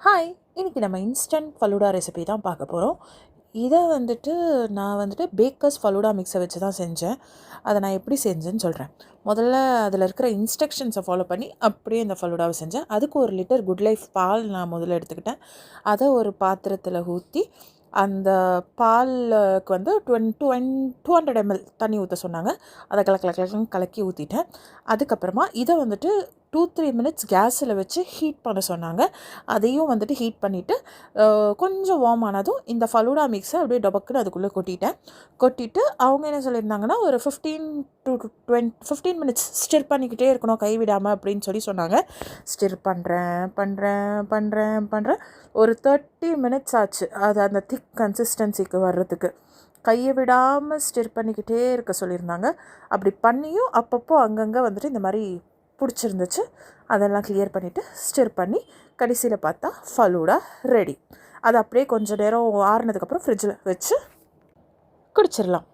Hi, இன்றைக்கி நம்ம instant falooda recipe தான் பார்க்க போகிறோம். இதை நான் பேக்கர்ஸ் ஃபலூடா மிக்ஸை வச்சு தான் செஞ்சேன். அதை நான் எப்படி செஞ்சேன்னு சொல்கிறேன். முதல்ல அதில் இருக்கிற இன்ஸ்ட்ரக்ஷன்ஸை ஃபாலோ பண்ணி அப்படியே இந்த ஃபலூடாவை செஞ்சேன். அதுக்கு 1 லிட்டர் குட் லைஃப் பால் நான் முதல்ல எடுத்துக்கிட்டேன். அதை ஒரு பாத்திரத்தில் ஊற்றி அந்த பாலுக்கு 200 ml தண்ணி ஊற்ற சொன்னாங்க. அதை கலக்கி ஊற்றிட்டேன். அதுக்கப்புறமா இதை 2-3 மினிட்ஸ் கேஸில் வச்சு ஹீட் பண்ண சொன்னாங்க. அதையும் ஹீட் பண்ணிவிட்டு கொஞ்சம் வார்ம் ஆனதும் இந்த ஃபலூடா மிக்ஸை அப்படியே டபக்குன்னு அதுக்குள்ளே கொட்டிட்டு அவங்க என்ன சொல்லியிருந்தாங்கன்னா, ஒரு 15 மினிட்ஸ் ஸ்டிர் பண்ணிக்கிட்டே இருக்கணும் கைவிடாமல் அப்படின்னு சொன்னாங்க. ஸ்டிர் பண்ணுறேன் ஒரு 30 மினிட்ஸ் ஆச்சு அது அந்த திக் கன்சிஸ்டன்சிக்கு வர்றதுக்கு. கையை விடாமல் ஸ்டிர் பண்ணிக்கிட்டே இருக்க சொல்லியிருந்தாங்க. அப்படி பண்ணியும் அப்பப்போ அங்கங்கே இந்த மாதிரி பிடிச்சிருந்துச்சு. அதெல்லாம் கிளியர் பண்ணிவிட்டு ஸ்டிர் பண்ணி கடைசியில் பார்த்தா ஃபலூடா ரெடி. அது அப்படியே கொஞ்சம் நேரம் ஆறுனதுக்கப்புறம் ஃப்ரிட்ஜில் வச்சு குடிச்சிடலாம்.